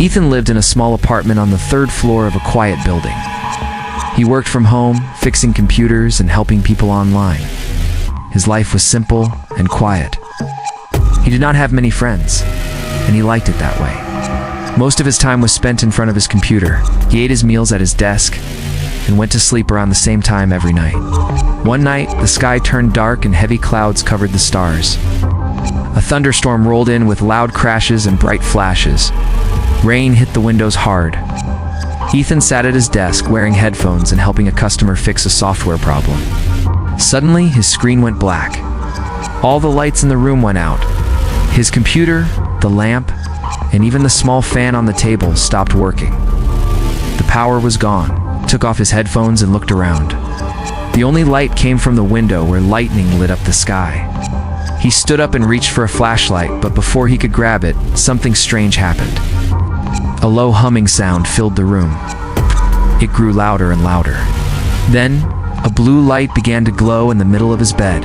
Ethan lived in a small apartment on the third floor of a quiet building. He worked from home, fixing computers and helping people online. His life was simple and quiet. He did not have many friends, and he liked it that way. Most of his time was spent in front of his computer. He ate his meals at his desk and went to sleep around the same time every night. One night, the sky turned dark and heavy clouds covered the stars. A thunderstorm rolled in with loud crashes and bright flashes. Rain hit the windows hard. Ethan sat at his desk wearing headphones and helping a customer fix a software problem. Suddenly, his screen went black. All the lights in the room went out. His computer, the lamp, and even the small fan on the table stopped working. The power was gone. He took off his headphones and looked around. The only light came from the window where lightning lit up the sky. He stood up and reached for a flashlight, but before he could grab it, something strange happened. A low humming sound filled the room. It grew louder and louder. Then, a blue light began to glow in the middle of his bed.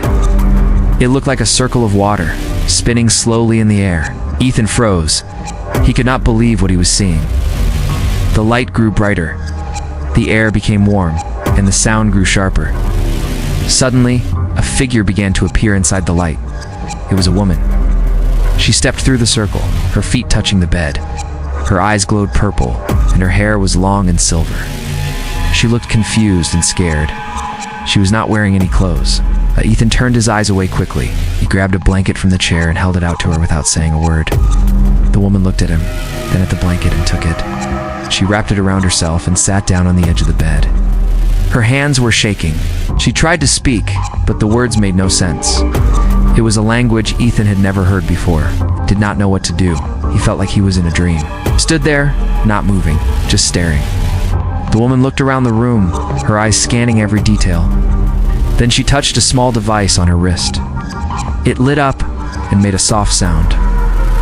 It looked like a circle of water, spinning slowly in the air. Ethan froze. He could not believe what he was seeing. The light grew brighter. The air became warm, and the sound grew sharper. Suddenly, a figure began to appear inside the light. It was a woman. She stepped through the circle, her feet touching the bed. Her eyes glowed purple, and her hair was long and silver. She looked confused and scared. She was not wearing any clothes. Ethan turned his eyes away quickly. He grabbed a blanket from the chair and held it out to her without saying a word. The woman looked at him, then at the blanket and took it. She wrapped it around herself and sat down on the edge of the bed. Her hands were shaking. She tried to speak, but the words made no sense. It was a language Ethan had never heard before. Did not know what to do. He felt like he was in a dream. Stood there, not moving, just staring. The woman looked around the room, her eyes scanning every detail. Then she touched a small device on her wrist. It lit up and made a soft sound.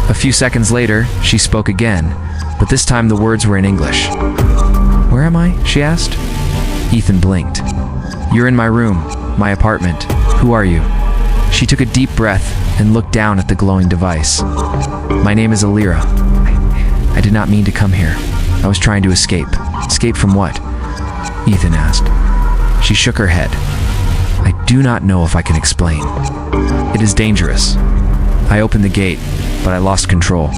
A few seconds later, she spoke again, but this time the words were in English. "Where am I?" she asked. Ethan blinked. "You're in my room, my apartment. Who are you?" She took a deep breath and looked down at the glowing device. "My name is Alira. I did not mean to come here. I was trying to escape." "Escape from what?" Ethan asked. She shook her head. "I do not know if I can explain. It is dangerous. I opened the gate, but I lost control.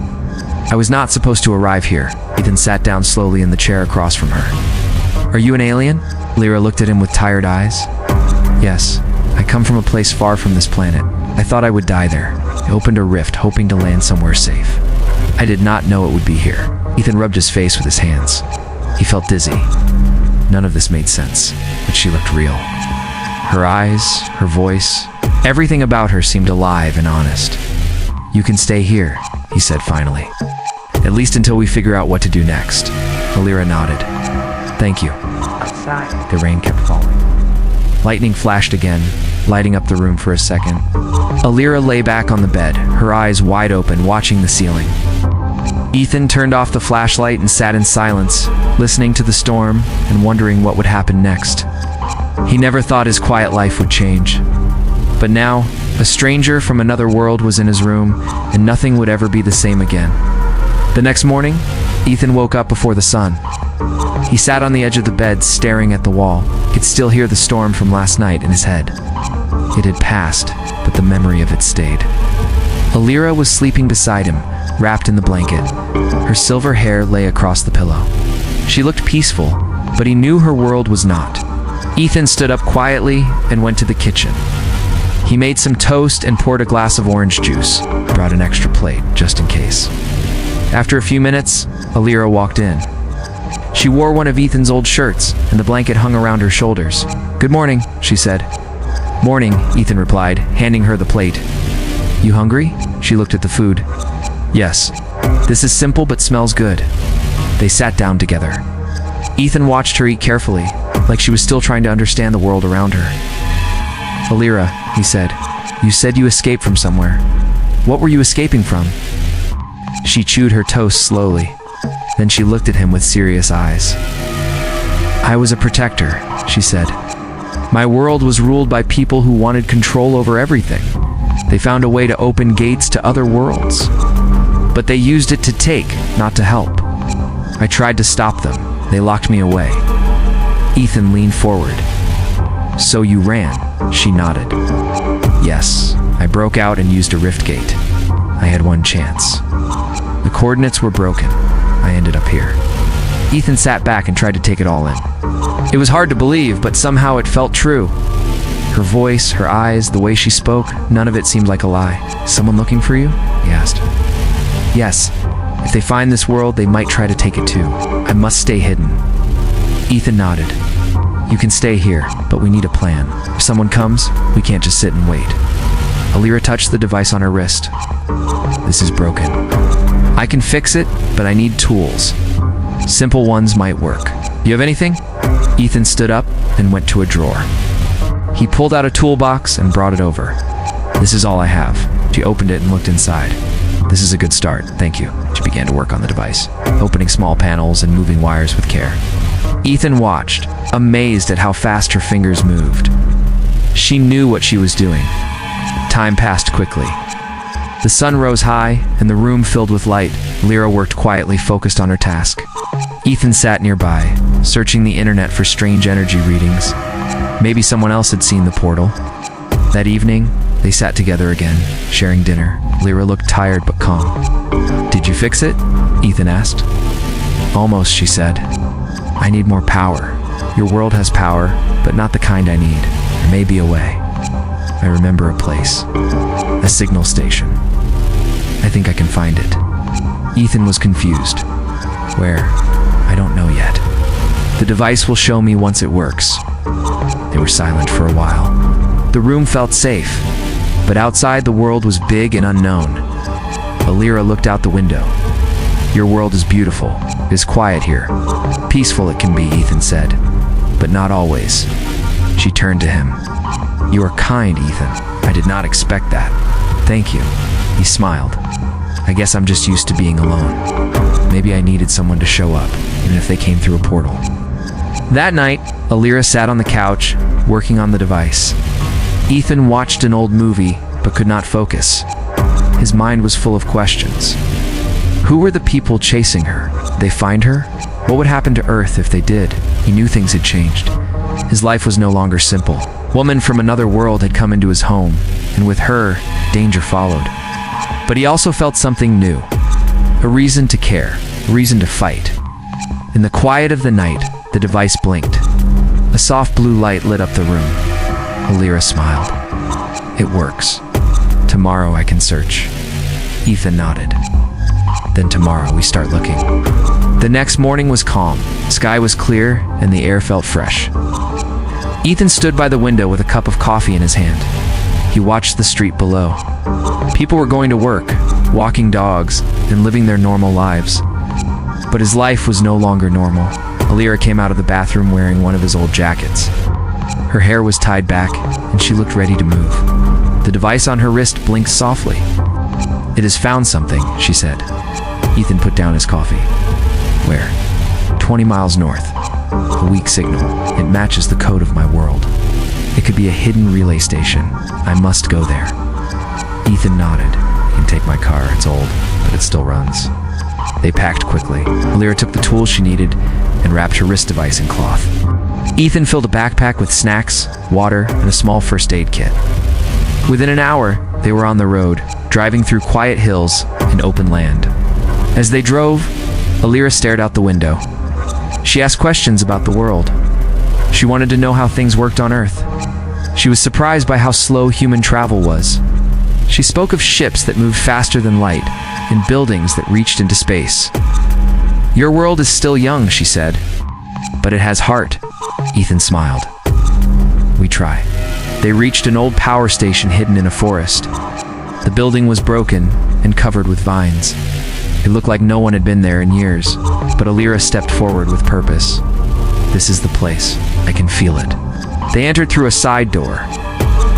I was not supposed to arrive here." Ethan sat down slowly in the chair across from her. "Are you an alien?" Alira looked at him with tired eyes. "Yes, I come from a place far from this planet. I thought I would die there. I opened a rift, hoping to land somewhere safe. I did not know it would be here." Ethan rubbed his face with his hands. He felt dizzy. None of this made sense, but she looked real. Her eyes, her voice, everything about her seemed alive and honest. "You can stay here," he said finally. "At least until we figure out what to do next." Alira nodded. "Thank you." Outside, the rain kept falling. Lightning flashed again, lighting up the room for a second. Alira lay back on the bed, her eyes wide open, watching the ceiling. Ethan turned off the flashlight and sat in silence, listening to the storm and wondering what would happen next. He never thought his quiet life would change. But now, a stranger from another world was in his room, and nothing would ever be the same again. The next morning, Ethan woke up before the sun. He sat on the edge of the bed, staring at the wall. He could still hear the storm from last night in his head. It had passed, but the memory of it stayed. Alira was sleeping beside him, wrapped in the blanket. Her silver hair lay across the pillow. She looked peaceful, but he knew her world was not. Ethan stood up quietly and went to the kitchen. He made some toast and poured a glass of orange juice, brought an extra plate, just in case. After a few minutes, Alira walked in. She wore one of Ethan's old shirts, and the blanket hung around her shoulders. "Good morning," she said. "Morning," Ethan replied, handing her the plate. "You hungry?" She looked at the food. "Yes. This is simple but smells good." They sat down together. Ethan watched her eat carefully, like she was still trying to understand the world around her. "Alira," he said, "you said you escaped from somewhere. What were you escaping from?" She chewed her toast slowly. Then she looked at him with serious eyes. "I was a protector," she said. "My world was ruled by people who wanted control over everything. They found a way to open gates to other worlds. But they used it to take, not to help. I tried to stop them. They locked me away. Ethan leaned forward. So you ran? She nodded. Yes, I broke out and used a rift gate. I had one chance. The coordinates were broken. I ended up here. Ethan sat back and tried to take it all in. It was hard to believe, but somehow it felt true. Her voice, her eyes, the way she spoke, none of it seemed like a lie. Someone looking for you? He asked. Yes. If they find this world, they might try to take it too. I must stay hidden. Ethan nodded. You can stay here, but we need a plan. If someone comes, we can't just sit and wait. Alira touched the device on her wrist. This is broken. I can fix it, but I need tools. Simple ones might work. You have anything? Ethan stood up and went to a drawer. He pulled out a toolbox and brought it over. This is all I have. She opened it and looked inside. This is a good start, thank you. She began to work on the device, opening small panels and moving wires with care. Ethan watched, amazed at how fast her fingers moved. She knew what she was doing. Time passed quickly. The sun rose high, and the room filled with light. Alira worked quietly, focused on her task. Ethan sat nearby, searching the internet for strange energy readings. Maybe someone else had seen the portal. That evening, they sat together again, sharing dinner. Alira looked tired but calm. Did you fix it? Ethan asked. Almost, she said. I need more power. Your world has power, but not the kind I need. There may be a way. I remember a place. A signal station. I think I can find it. Ethan was confused. Where? I don't know yet. The device will show me once it works. They were silent for a while. The room felt safe, but outside the world was big and unknown. Alira looked out the window. Your world is beautiful. It is quiet here. Peaceful it can be, Ethan said, but not always. She turned to him. You are kind, Ethan. I did not expect that. Thank you. He smiled. I guess I'm just used to being alone. Maybe I needed someone to show up, even if they came through a portal. That night, Alira sat on the couch, working on the device. Ethan watched an old movie, but could not focus. His mind was full of questions. Who were the people chasing her? Did they find her? What would happen to Earth if they did? He knew things had changed. His life was no longer simple. A woman from another world had come into his home, and with her, danger followed. But he also felt something new. A reason to care, a reason to fight. In the quiet of the night, the device blinked. A soft blue light lit up the room. Alira smiled. It works. Tomorrow I can search. Ethan nodded. Then tomorrow we start looking. The next morning was calm. The sky was clear and the air felt fresh. Ethan stood by the window with a cup of coffee in his hand. He watched the street below. People were going to work, walking dogs, and living their normal lives. But his life was no longer normal. Alira came out of the bathroom wearing one of his old jackets. Her hair was tied back, and she looked ready to move. The device on her wrist blinked softly. It has found something, she said. Ethan put down his coffee. Where? 20 miles north. A weak signal. It matches the code of my world. It could be a hidden relay station. I must go there. Ethan nodded. You can take my car. It's old, but it still runs. They packed quickly. Alira took the tools she needed and wrapped her wrist device in cloth. Ethan filled a backpack with snacks, water, and a small first aid kit. Within an hour, they were on the road, driving through quiet hills and open land. As they drove, Alira stared out the window. She asked questions about the world. She wanted to know how things worked on Earth. She was surprised by how slow human travel was. She spoke of ships that moved faster than light and buildings that reached into space. Your world is still young, she said, but it has heart. Ethan smiled. We try. They reached an old power station hidden in a forest. The building was broken and covered with vines. It looked like no one had been there in years, but Alira stepped forward with purpose. This is the place. I can feel it. They entered through a side door.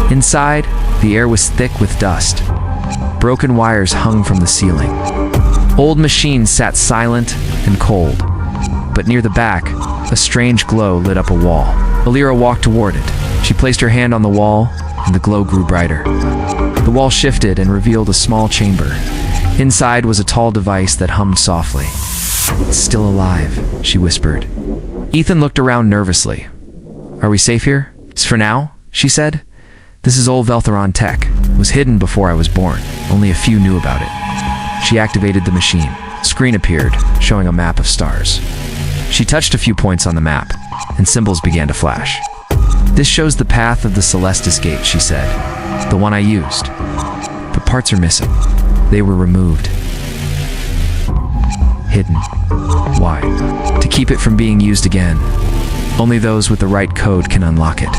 Inside, the air was thick with dust. Broken wires hung from the ceiling. Old machines sat silent and cold. But near the back, a strange glow lit up a wall. Alira walked toward it. She placed her hand on the wall, and the glow grew brighter. The wall shifted and revealed a small chamber. Inside was a tall device that hummed softly. It's still alive, she whispered. Ethan looked around nervously. Are we safe here? It's for now, she said. This is old Veltheron tech. It was hidden before I was born. Only a few knew about it. She activated the machine. A screen appeared, showing a map of stars. She touched a few points on the map, and symbols began to flash. This shows the path of the Celestis Gate, she said. The one I used. But parts are missing. They were removed. Hidden. Why? To keep it from being used again. Only those with the right code can unlock it.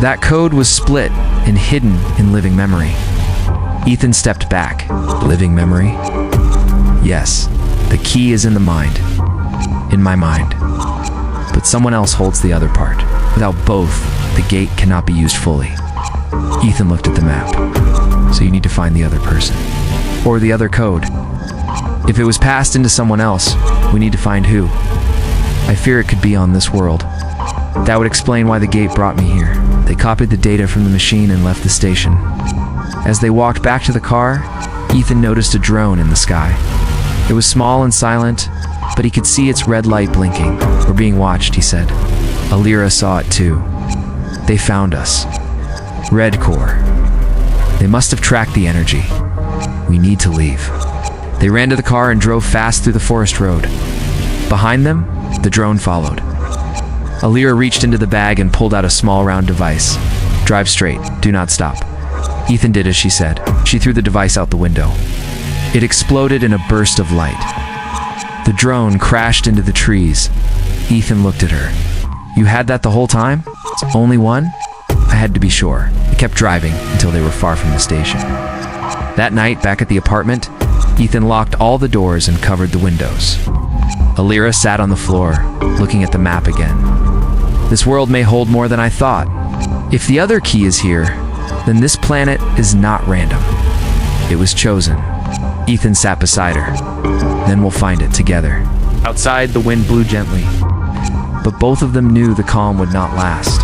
That code was split and hidden in living memory. Ethan stepped back. Living memory? Yes, the key is in the mind. In my mind. But someone else holds the other part. Without both, the gate cannot be used fully. Ethan looked at the map. So you need to find the other person. Or the other code. If it was passed into someone else, we need to find who. I fear it could be on this world. That would explain why the gate brought me here. They copied the data from the machine and left the station. As they walked back to the car, Ethan noticed a drone in the sky. It was small and silent, but he could see its red light blinking. We're being watched, he said. Alira saw it too. They found us. Red Core. They must have tracked the energy. We need to leave. They ran to the car and drove fast through the forest road. Behind them, the drone followed. Alira reached into the bag and pulled out a small round device. Drive straight. Do not stop. Ethan did as she said. She threw the device out the window. It exploded in a burst of light. The drone crashed into the trees. Ethan looked at her. You had that the whole time? It's only one? I had to be sure. They kept driving until they were far from the station. That night, back at the apartment, Ethan locked all the doors and covered the windows. Alira sat on the floor, looking at the map again. This world may hold more than I thought. If the other key is here, then this planet is not random. It was chosen. Ethan sat beside her. Then we'll find it together. Outside, the wind blew gently. But both of them knew the calm would not last.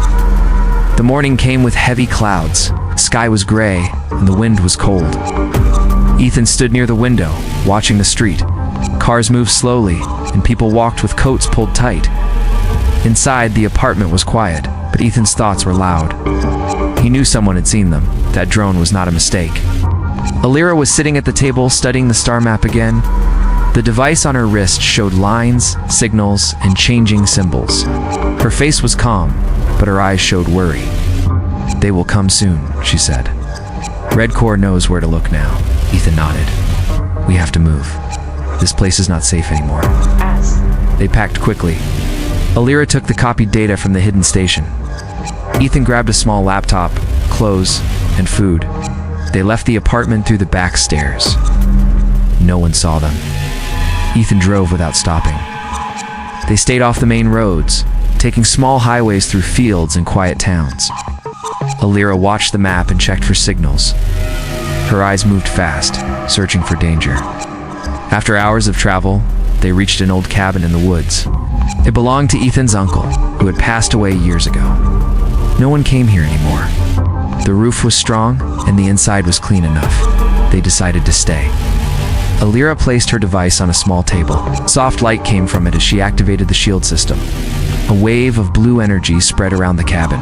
The morning came with heavy clouds. The sky was gray, and the wind was cold. Ethan stood near the window, watching the street. Cars moved slowly, and people walked with coats pulled tight. Inside, the apartment was quiet, but Ethan's thoughts were loud. He knew someone had seen them. That drone was not a mistake. Alira was sitting at the table, studying the star map again. The device on her wrist showed lines, signals, and changing symbols. Her face was calm, but her eyes showed worry. They will come soon, she said. Red Core knows where to look now. Ethan nodded. We have to move. This place is not safe anymore. They packed quickly. Alira took the copied data from the hidden station. Ethan grabbed a small laptop, clothes, and food. They left the apartment through the back stairs. No one saw them. Ethan drove without stopping. They stayed off the main roads, taking small highways through fields and quiet towns. Alira watched the map and checked for signals. Her eyes moved fast, searching for danger. After hours of travel, they reached an old cabin in the woods. It belonged to Ethan's uncle, who had passed away years ago. No one came here anymore. The roof was strong, and the inside was clean enough. They decided to stay. Alira placed her device on a small table. Soft light came from it as she activated the shield system. A wave of blue energy spread around the cabin.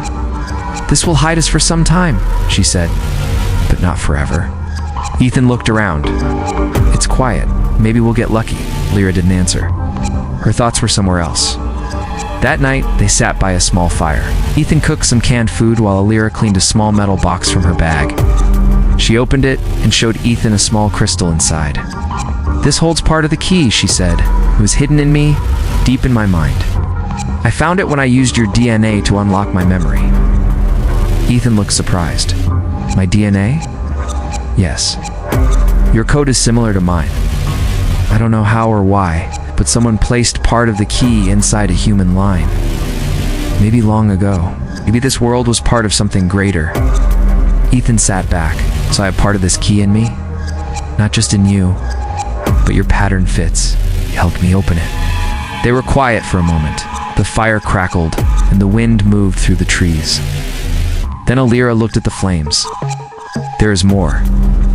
This will hide us for some time, she said, but not forever. Ethan looked around. It's quiet. Maybe we'll get lucky. Alira didn't answer. Her thoughts were somewhere else. That night, they sat by a small fire. Ethan cooked some canned food while Alira cleaned a small metal box from her bag. She opened it and showed Ethan a small crystal inside. This holds part of the key, she said. It was hidden in me, deep in my mind. I found it when I used your DNA to unlock my memory. Ethan looked surprised. My DNA? Yes. Your code is similar to mine. I don't know how or why, but someone placed part of the key inside a human line. Maybe long ago. Maybe this world was part of something greater. Ethan sat back. So I have part of this key in me? Not just in you, but your pattern fits. You helped me open it. They were quiet for a moment. The fire crackled, and the wind moved through the trees. Then Alira looked at the flames. There is more.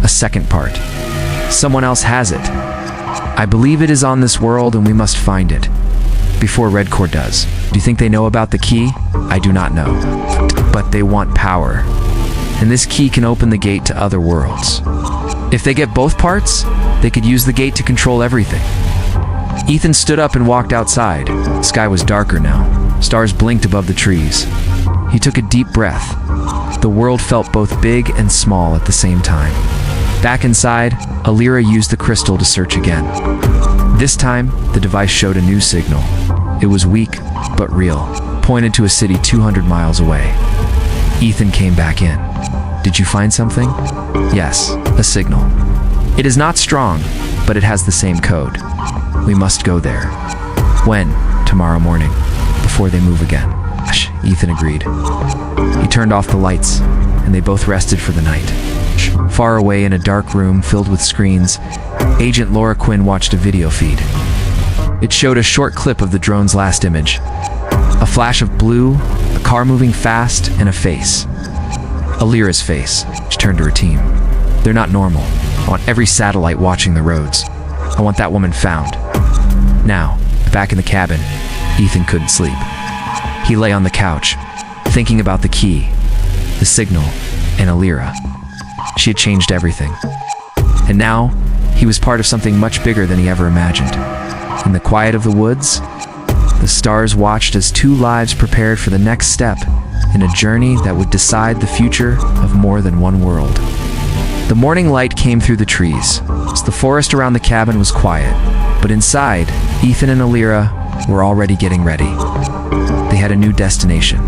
A second part. Someone else has it. I believe it is on this world and we must find it. Before Redcore does. Do you think they know about the key? I do not know. But they want power. And this key can open the gate to other worlds. If they get both parts, they could use the gate to control everything. Ethan stood up and walked outside. The sky was darker now. Stars blinked above the trees. He took a deep breath. The world felt both big and small at the same time. Back inside, Alira used the crystal to search again. This time, the device showed a new signal. It was weak, but real, pointed to a city 200 miles away. Ethan came back in. Did you find something? Yes, a signal. It is not strong, but it has the same code. We must go there. When? Tomorrow morning, before they move again. Ethan agreed. He turned off the lights, and they both rested for the night. Far away in a dark room filled with screens, Agent Laura Quinn watched a video feed. It showed a short clip of the drone's last image. A flash of blue, a car moving fast, and a face. Alira's face. She turned to her team. They're not normal. I want every satellite watching the roads. I want that woman found. Now, back in the cabin, Ethan couldn't sleep. He lay on the couch, thinking about the key, the signal, and Alira. She had changed everything. And now, he was part of something much bigger than he ever imagined. In the quiet of the woods, the stars watched as two lives prepared for the next step in a journey that would decide the future of more than one world. The morning light came through the trees. The forest around the cabin was quiet, but inside, Ethan and Alira were already getting ready. They had a new destination.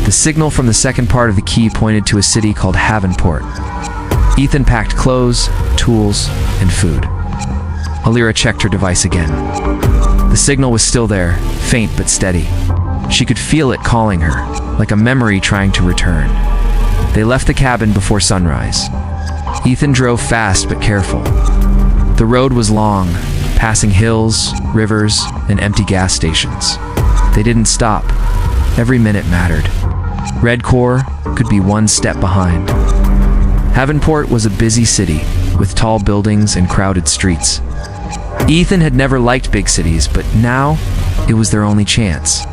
The signal from the second part of the key pointed to a city called Havenport. Ethan packed clothes, tools, and food. Alira checked her device again. The signal was still there, faint but steady. She could feel it calling her, like a memory trying to return. They left the cabin before sunrise. Ethan drove fast but careful. The road was long, passing hills, rivers, and empty gas stations. They didn't stop. Every minute mattered. Redcore could be one step behind. Havenport was a busy city, with tall buildings and crowded streets. Ethan had never liked big cities, but now it was their only chance.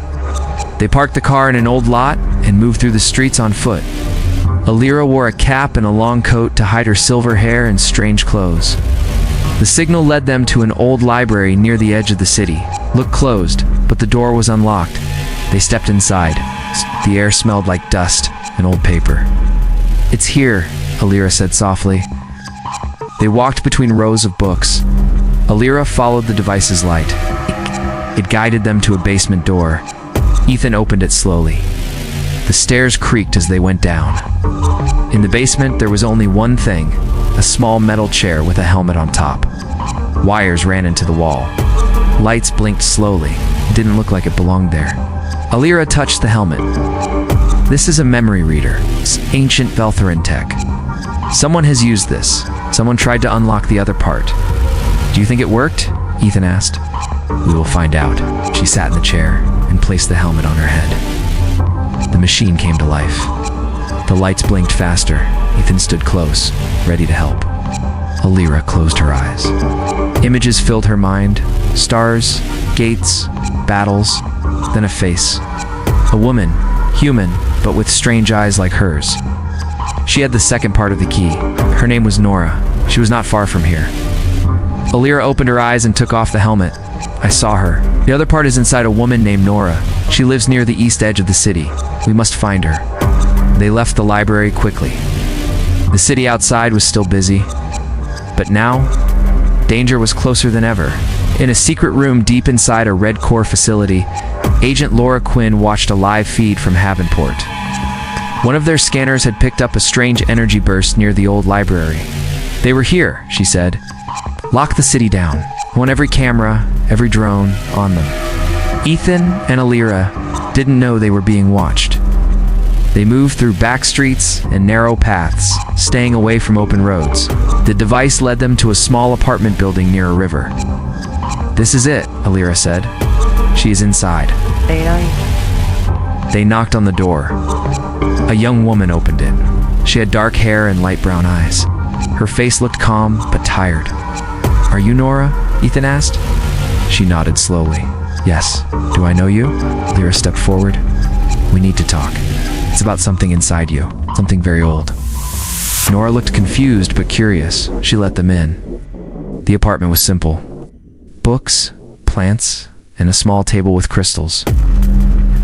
They parked the car in an old lot and moved through the streets on foot. Alira wore a cap and a long coat to hide her silver hair and strange clothes. The signal led them to an old library near the edge of the city. Looked closed, but the door was unlocked. They stepped inside. The air smelled like dust and old paper. "It's here," Alira said softly. They walked between rows of books. Alira followed the device's light. It guided them to a basement door. Ethan opened it slowly. The stairs creaked as they went down. In the basement, there was only one thing, a small metal chair with a helmet on top. Wires ran into the wall. Lights blinked slowly. It didn't look like it belonged there. Alira touched the helmet. This is a memory reader. It's ancient Veltherin tech. Someone has used this. Someone tried to unlock the other part. Do you think it worked? Ethan asked. We will find out. She sat in the chair and placed the helmet on her head. The machine came to life. The lights blinked faster. Ethan stood close, ready to help. Alira closed her eyes. Images filled her mind. Stars, gates, battles, then a face. A woman, human, but with strange eyes like hers. She had the second part of the key. Her name was Nora. She was not far from here. Alira opened her eyes and took off the helmet. I saw her. The other part is inside a woman named Nora. She lives near the east edge of the city. We must find her. They left the library quickly. The city outside was still busy. But now, danger was closer than ever. In a secret room deep inside a Redcore facility, Agent Laura Quinn watched a live feed from Havenport. One of their scanners had picked up a strange energy burst near the old library. They were here, she said. Lock the city down. I want every camera, every drone on them. Ethan and Alira didn't know they were being watched. They moved through back streets and narrow paths, staying away from open roads. The device led them to a small apartment building near a river. This is it, Alira said. She is inside. They knocked on the door. A young woman opened it. She had dark hair and light brown eyes. Her face looked calm but tired. Are you Nora? Ethan asked. She nodded slowly. Yes. Do I know you? Alira stepped forward. We need to talk. It's about something inside you. Something very old. Nora looked confused but curious. She let them in. The apartment was simple. Books, plants, and a small table with crystals.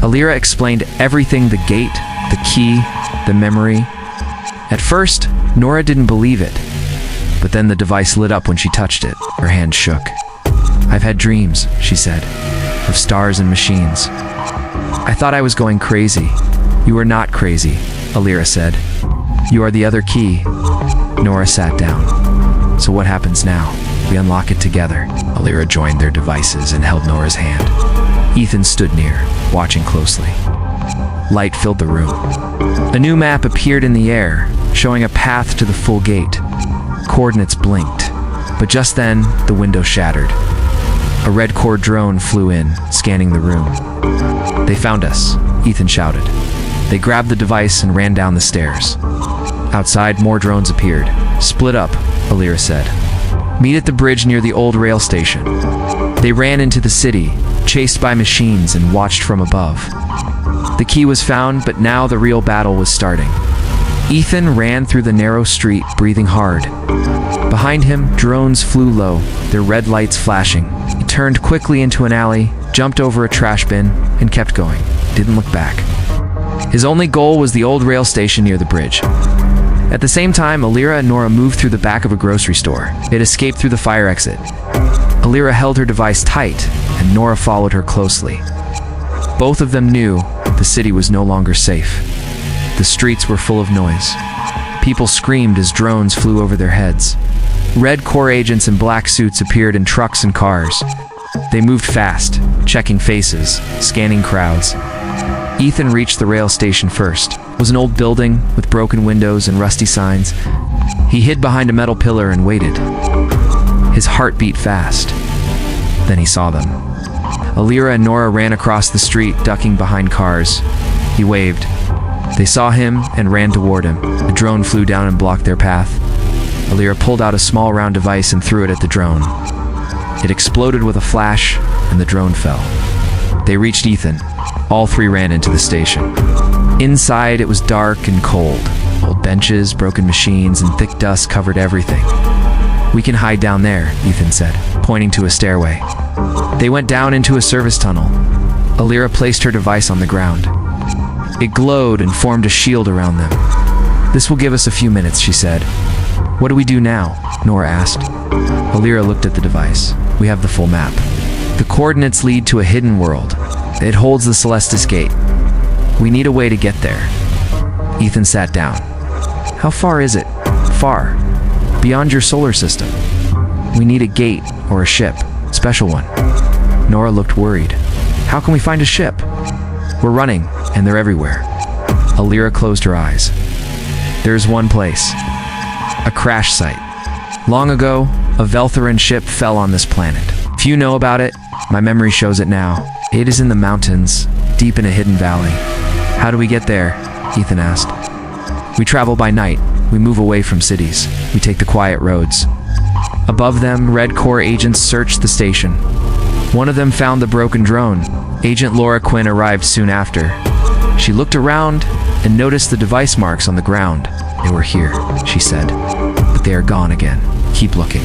Alira explained everything: the gate, the key, the memory. At first, Nora didn't believe it. But then the device lit up when she touched it. Her hand shook. I've had dreams, she said, of stars and machines. I thought I was going crazy. You are not crazy, Alira said. You are the other key. Nora sat down. So what happens now? We unlock it together. Alira joined their devices and held Nora's hand. Ethan stood near, watching closely. Light filled the room. A new map appeared in the air, showing a path to the full gate. Coordinates blinked, but just then, the window shattered. A red core drone flew in, scanning the room. They found us, Ethan shouted. They grabbed the device and ran down the stairs. Outside, more drones appeared. Split up, Alira said. Meet at the bridge near the old rail station. They ran into the city, chased by machines, and watched from above. The key was found, but now the real battle was starting. Ethan ran through the narrow street, breathing hard. Behind him, drones flew low, their red lights flashing. He turned quickly into an alley, jumped over a trash bin, and kept going. Didn't look back. His only goal was the old rail station near the bridge. At the same time, Alira and Nora moved through the back of a grocery store. They had escaped through the fire exit. Alira held her device tight, and Nora followed her closely. Both of them knew the city was no longer safe. The streets were full of noise. People screamed as drones flew over their heads. Red Corps agents in black suits appeared in trucks and cars. They moved fast, checking faces, scanning crowds. Ethan reached the rail station first. It was an old building with broken windows and rusty signs. He hid behind a metal pillar and waited. His heart beat fast. Then he saw them. Alira and Nora ran across the street, ducking behind cars. He waved. They saw him and ran toward him. The drone flew down and blocked their path. Alira pulled out a small round device and threw it at the drone. It exploded with a flash, and the drone fell. They reached Ethan. All three ran into the station. Inside, it was dark and cold. Old benches, broken machines, and thick dust covered everything. We can hide down there, Ethan said, pointing to a stairway. They went down into a service tunnel. Alira placed her device on the ground. It glowed and formed a shield around them. This will give us a few minutes, she said. What do we do now? Nora asked. Alira looked at the device. We have the full map. The coordinates lead to a hidden world. It holds the Celestis Gate. We need a way to get there. Ethan sat down. How far is it? Far. Beyond your solar system. We need a gate or a ship. Special one. Nora looked worried. How can we find a ship? We're running, and they're everywhere. Alira closed her eyes. There's one place. A crash site. Long ago, a Veltheran ship fell on this planet. Few know about it. My memory shows it now. It is in the mountains, deep in a hidden valley. How do we get there? Ethan asked. We travel by night. We move away from cities. We take the quiet roads. Above them, Red Corps agents searched the station. One of them found the broken drone. Agent Laura Quinn arrived soon after. She looked around and noticed the device marks on the ground. They were here, she said, but they are gone again. Keep looking.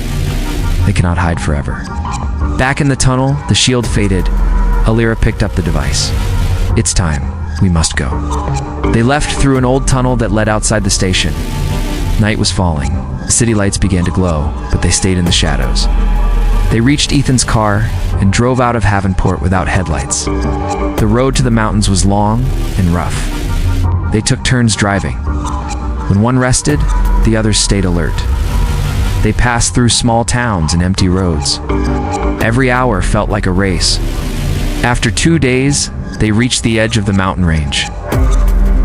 They cannot hide forever. Back in the tunnel, the shield faded. Alira picked up the device. It's time. We must go. They left through an old tunnel that led outside the station. Night was falling. The city lights began to glow, but they stayed in the shadows. They reached Ethan's car and drove out of Havenport without headlights. The road to the mountains was long and rough. They took turns driving. When one rested, the others stayed alert. They passed through small towns and empty roads. Every hour felt like a race. After 2 days, they reached the edge of the mountain range.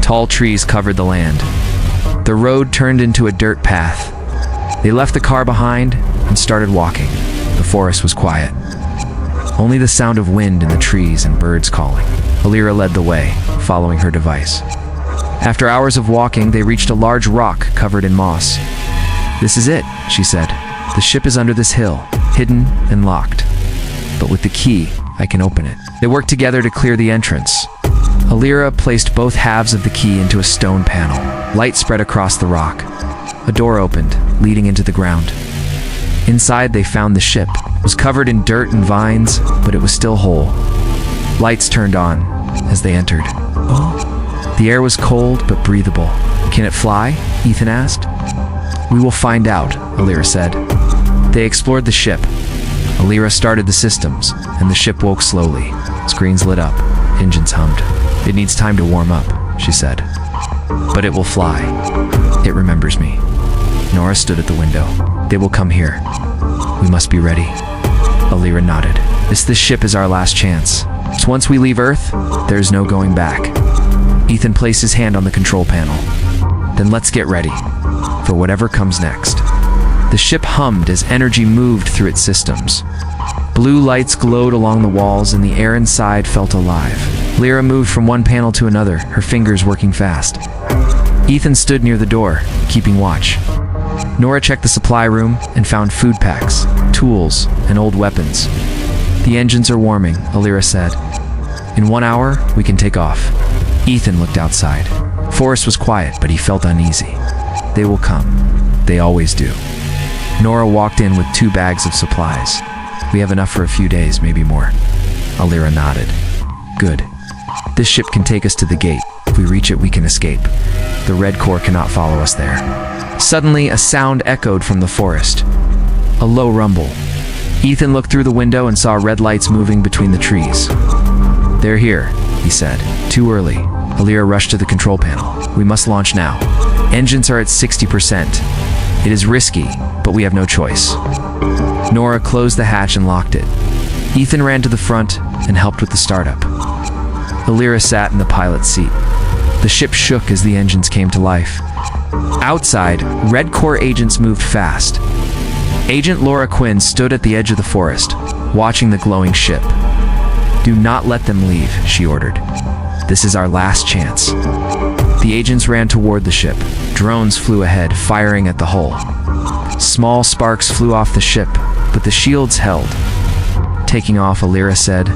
Tall trees covered the land. The road turned into a dirt path. They left the car behind and started walking. The forest was quiet. Only the sound of wind in the trees and birds calling. Alira led the way, following her device. After hours of walking, they reached a large rock covered in moss. This is it, she said. The ship is under this hill. hidden and locked. But with the key, I can open it. They worked together to clear the entrance. Alira placed both halves of the key into a stone panel. Light spread across the rock. A door opened, leading into the ground. Inside, they found the ship. It was covered in dirt and vines, but it was still whole. Lights turned on as they entered. Oh. The air was cold but breathable. Can it fly? Ethan asked. We will find out, Alira said. They explored the ship. Alira started the systems, and the ship woke slowly. Screens lit up. Engines hummed. It needs time to warm up, she said. But it will fly. It remembers me. Nora stood at the window. They will come here. We must be ready. Alira nodded. This ship is our last chance. So once we leave Earth, there is no going back. Ethan placed his hand on the control panel. Then let's get ready for whatever comes next. The ship hummed as energy moved through its systems. Blue lights glowed along the walls and the air inside felt alive. Alira moved from one panel to another, her fingers working fast. Ethan stood near the door, keeping watch. Nora checked the supply room and found food packs, tools, and old weapons. The engines are warming, Alira said. In 1 hour, we can take off. Ethan looked outside. Forrest was quiet, but he felt uneasy. They will come. They always do. Nora walked in with 2 bags of supplies. We have enough for a few days, maybe more. Alira nodded. Good. This ship can take us to the gate. If we reach it, we can escape. The Red Corps cannot follow us there. Suddenly, a sound echoed from the forest. A low rumble. Ethan looked through the window and saw red lights moving between the trees. They're here, he said. Too early. Alira rushed to the control panel. We must launch now. Engines are at 60%. It is risky, but we have no choice. Nora closed the hatch and locked it. Ethan ran to the front and helped with the startup. Alira sat in the pilot's seat. The ship shook as the engines came to life. Outside, Red Corps agents moved fast. Agent Laura Quinn stood at the edge of the forest, watching the glowing ship. Do not let them leave, she ordered. This is our last chance. The agents ran toward the ship. Drones flew ahead, firing at the hull. Small sparks flew off the ship, but the shields held. Taking off, Alira said.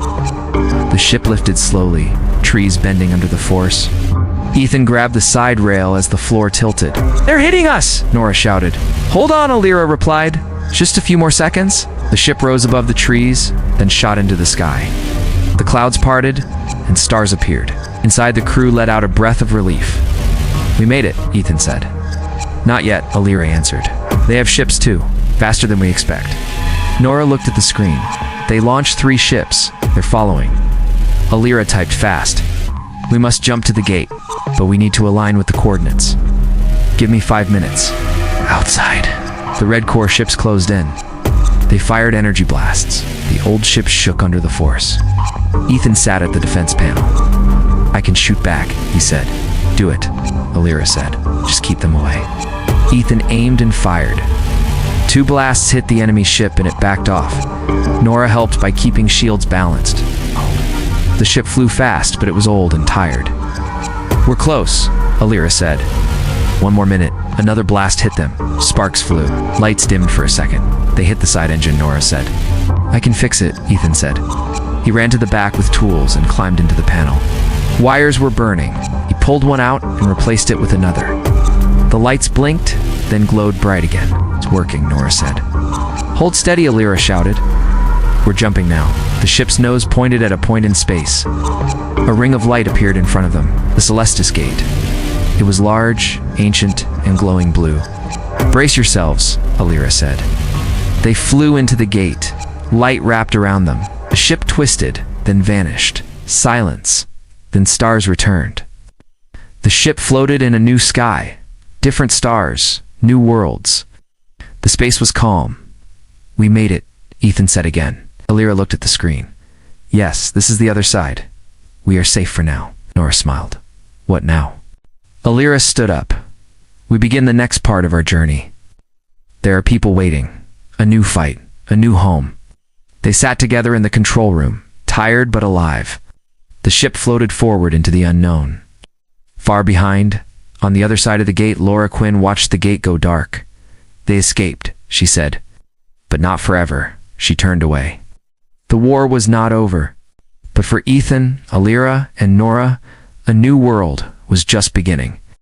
The ship lifted slowly, trees bending under the force. Ethan grabbed the side rail as the floor tilted. They're hitting us, Nora shouted. Hold on, Alira replied. Just a few more seconds. The ship rose above the trees, then shot into the sky. The clouds parted, and stars appeared. Inside, the crew let out a breath of relief. We made it, Ethan said. Not yet, Alira answered. They have ships too, faster than we expect. Nora looked at the screen. They launched 3 ships. They're following. Alira typed fast. We must jump to the gate, but we need to align with the coordinates. Give me 5 minutes. Outside. The Red Corps ships closed in. They fired energy blasts. The old ship shook under the force. Ethan sat at the defense panel. I can shoot back, he said. Do it, Alira said. Just keep them away. Ethan aimed and fired. 2 blasts hit the enemy ship and it backed off. Nora helped by keeping shields balanced. The ship flew fast, but it was old and tired. We're close, Alira said. 1 more minute. Another blast hit them. Sparks flew. Lights dimmed for a second. They hit the side engine, Nora said. I can fix it, Ethan said. He ran to the back with tools and climbed into the panel. Wires were burning. He pulled one out and replaced it with another. The lights blinked, then glowed bright again. It's working, Nora said. Hold steady, Alira shouted. We're jumping now. The ship's nose pointed at a point in space. A ring of light appeared in front of them, the Celestis Gate. It was large, ancient, and glowing blue. Brace yourselves, Alira said. They flew into the gate. Light wrapped around them. The ship twisted, then vanished. Silence. Then stars returned. The ship floated in a new sky. Different stars, new worlds. The space was calm. We made it, Ethan said again. Alira looked at the screen. Yes, this is the other side. We are safe for now. Nora smiled. What now? Alira stood up. We begin the next part of our journey. There are people waiting. A new fight. A new home. They sat together in the control room, tired but alive. The ship floated forward into the unknown. Far behind, on the other side of the gate, Laura Quinn watched the gate go dark. They escaped, she said. But not forever. she turned away. The war was not over, but for Ethan, Alira, and Nora, a new world was just beginning.